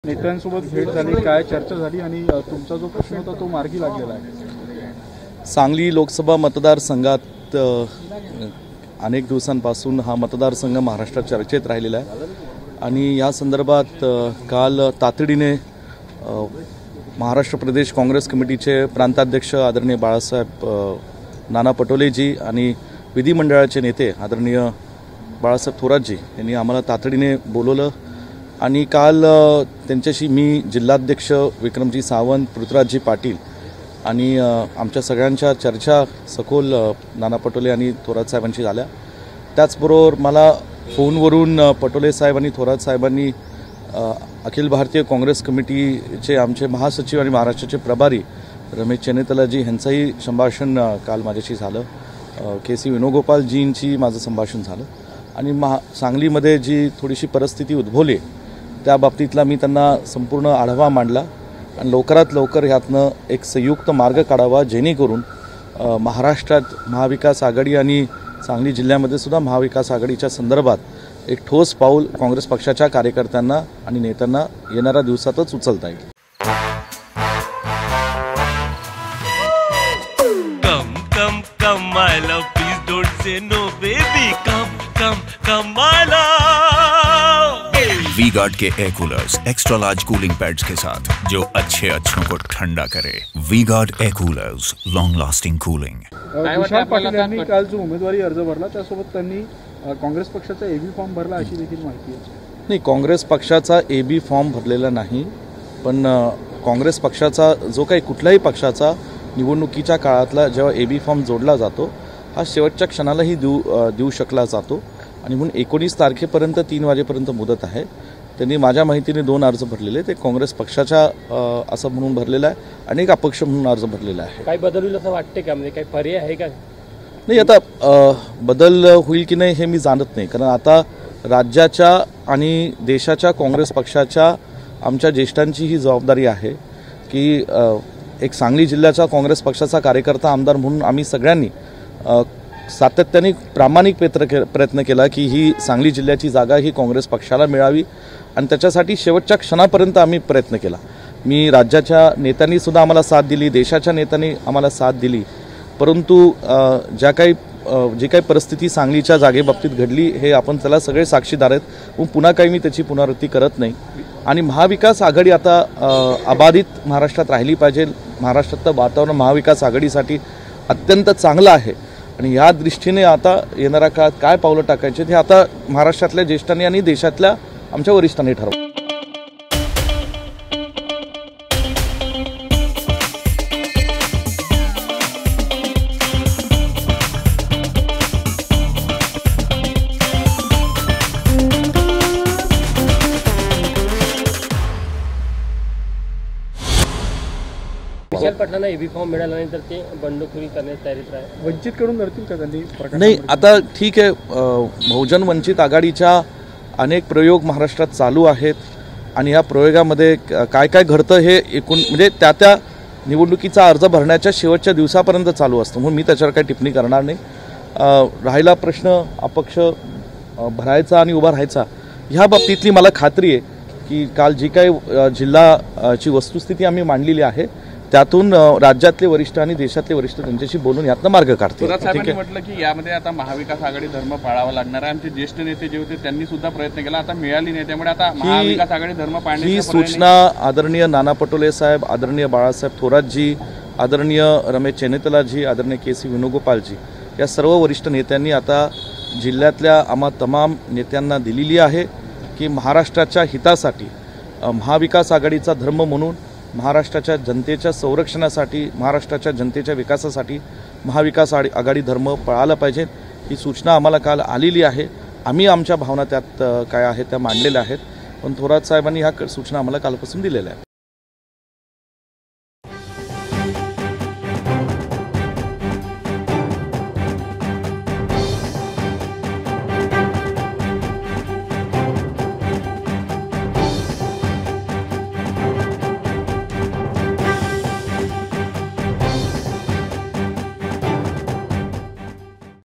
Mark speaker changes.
Speaker 1: नेत्यांसोबत भेट झाली, काय चर्चा झाली आणि तुमचा जो प्रश्न होता तो मार्गी लागलेला आहे?
Speaker 2: सांगली लोकसभा मतदारसंघात अनेक दिवसांपासून हा मतदारसंघ महाराष्ट्रात चर्चेत राहिलेला आहे आणि या संदर्भात काल तातडीने महाराष्ट्र प्रदेश काँग्रेस कमिटीचे प्रांताध्यक्ष आदरणीय बाळासाहेब नाना पटोलेजी आणि विधिमंडळाचे नेते आदरणीय बाळासाहेब थोरातजी यांनी आम्हाला तातडीने बोलवलं आणि काल त्यांच्याशी मी जिल्हाध्यक्ष विक्रमजी सावंत, पृथ्वीराजजी पाटील आणि आमच्या सगळ्यांच्या चर्चा सखोल नाना पटोले आणि थोरात साहेबांशी झाल्या। त्याचबरोबर मला फोनवरून पटोले साहेब आणि थोरात साहेबांनी अखिल भारतीय काँग्रेस कमिटीचे आमचे महासचिव आणि महाराष्ट्राचे प्रभारी रमेश चेन्नीतालाजी यांचंही संभाषण काल माझ्याशी झालं। KC वेणुगोपालजींची माझं संभाषण झालं आणि सांगलीमध्ये जी थोडीशी परिस्थिती उद्भवली त्या बाबतीतला मी त्यांना संपूर्ण आढावा मांडला आणि लवकरात लवकर ह्यातनं एक संयुक्त मार्ग काढावा जेणेकरून महाराष्ट्रात महाविकास आघाडी आणि सांगली जिल्ह्यामध्ये सुद्धा महाविकास आघाडीच्या संदर्भात एक ठोस पाऊल काँग्रेस पक्षाच्या कार्यकर्त्यांना आणि नेत्यांना येणाऱ्या दिवसातच उचलता येईल।
Speaker 3: Come my love, please don't say no baby, come my love।
Speaker 4: V-Guard के air coolers extra large cooling pads के साथ जो अच्छों को ठंडा करे। V-Guard air coolers, long lasting cooling.
Speaker 1: Vishal Patil यांनी काल जो उमेदवारी अर्ज भरला त्यासोबत त्यांनी काँग्रेस पक्षाचा AB फॉर्म भरला अशी देखील माहिती आहे।
Speaker 2: नाही, काँग्रेस पक्षाचा AB फॉर्म भरलेला नाही, पण काँग्रेस पक्षाचा जो काही कुठल्याही पक्षाचा निवडणुकीच्या काळातला जेव्हा AB फॉर्म जोडला जातो हा शेवटच्या क्षणालाही देऊ शकला जातो आणि म्हणून 19 तारखेपर्यंत 3 वाजेपर्यंत मुदत आहे। त्यांनी माझ्या माहितीने 2 अर्ज भरलेले, ते काँग्रेस पक्षाच्या असं म्हणून भरलेला आहे आणि एक अपक्ष म्हणून अर्ज भरलेला आहे।
Speaker 5: काय बदल होईल असं वाटते का, म्हणजे काही पर्याय आहे का?
Speaker 2: नाही, आता बदल होईल की नाही हे मी जाणत नाही, कारण आता राज्याच्या आणि देशाच्या काँग्रेस पक्षाच्या आमच्या ज्येष्ठांची ही जबाबदारी आहे की एक सांगली जिल्ह्याचा काँग्रेस पक्षाचा कार्यकर्ता आमदार म्हणून आम्ही सगळ्यांनी सातत्याने प्रामाणिक प्रयत्न केला की ही सांगली जिल्ह्याची जागा ही काँग्रेस पक्षाला मिळावी आणि त्याच्यासाठी शेवटच्या क्षणापर्यंत आम्ही प्रयत्न केला। मी राज्याच्या नेत्यांनी सुद्धा आम्हाला साथ दिली, देशाच्या नेत्यांनी आम्हाला साथ दिली, परंतु जी काही परिस्थिती सांगलीच्या जागेबाबतीत घडली हे आपण त्याला सगळे साक्षीदार आहेत। पुन्हा काही मी त्याची पुनरावृत्ती करत नाही आणि महाविकास आघाडी आता अबाधित महाराष्ट्रात राहिली पाहिजे। महाराष्ट्रातलं वातावरण महाविकास आघाडीसाठी अत्यंत चांगलं आहे आणि या दृष्टीने आता येणाऱ्या काळात काय पावलं टाकायचे ते आता महाराष्ट्रातल्या ज्येष्ठांनी आणि देशातल्या आमच्या वरिष्ठांनी ठरवलं।
Speaker 5: विशाल पाटलांना AB फॉर्म मिळाला नाही तर ते बंडखोरी करण्यास तयारीत आहे।
Speaker 1: वंचित कडून लढतील का त्यांनी?
Speaker 2: नाही, आता ठीक आहे, बहुजन वंचित आघाडीच्या अनेक प्रयोग महाराष्ट्रात चालू आहेत आणि या प्रयोगामध्ये काय काय घडतं हे एकूण म्हणजे त्या निवडणुकीचा अर्ज भरण्याच्या शेवटच्या दिवसापर्यंत चालू असतं, म्हणून मी त्याच्यावर काही टिप्पणी करणार नाही। राहिला प्रश्न अपक्ष भरायचा आणि उभा राहायचा, ह्या बाबतीतली मला खात्री आहे की काल जी काही जिल्हाची वस्तुस्थिती आम्ही मांडलेली आहे त्यातून राज्यातले वरिष्ठ आणि देशातले वरिष्ठ त्यांच्याशी बोलून यातनं मार्ग काढतील।
Speaker 6: साहेबांनी म्हटलं की यामध्ये आता महाविकास आघाडी धर्म पाळावा लागणार आहे। आमचे ज्येष्ठ नेते जे होते त्यांनी सुद्धा प्रयत्न केला, आता मिळाली नाही, त्यामुळे आता महाविकास आघाडी धर्म पाळण्याची
Speaker 2: ही सूचना आदरणीय नाना पटोले साहेब, आदरणीय बाळासाहेब थोरातजी, आदरणीय रमेश चेन्नीतालाजी, आदरणीय KC वेणुगोपालजी या सर्व वरिष्ठ नेत्यांनी आता जिल्ह्यातल्या आम्हा तमाम नेत्यांना दिलेली आहे की महाराष्ट्राच्या हितासाठी महाविकास आघाडीचा धर्म म्हणून महाराष्ट्राच्या जनतेच्या संरक्षणासाठी, महाराष्ट्राच्या जनतेच्या विकासासाठी महाविकास आघाडी धर्म पाळायला पाहिजे। ही सूचना आम्हाला काल आलेली आहे, आम्ही आमच्या भावना त्यात काय आहेत त्या मांडलेल्या आहेत, पण थोरात साहेबांनी ह्या सूचना आम्हाला कालपासून दिलेल्या आहेत।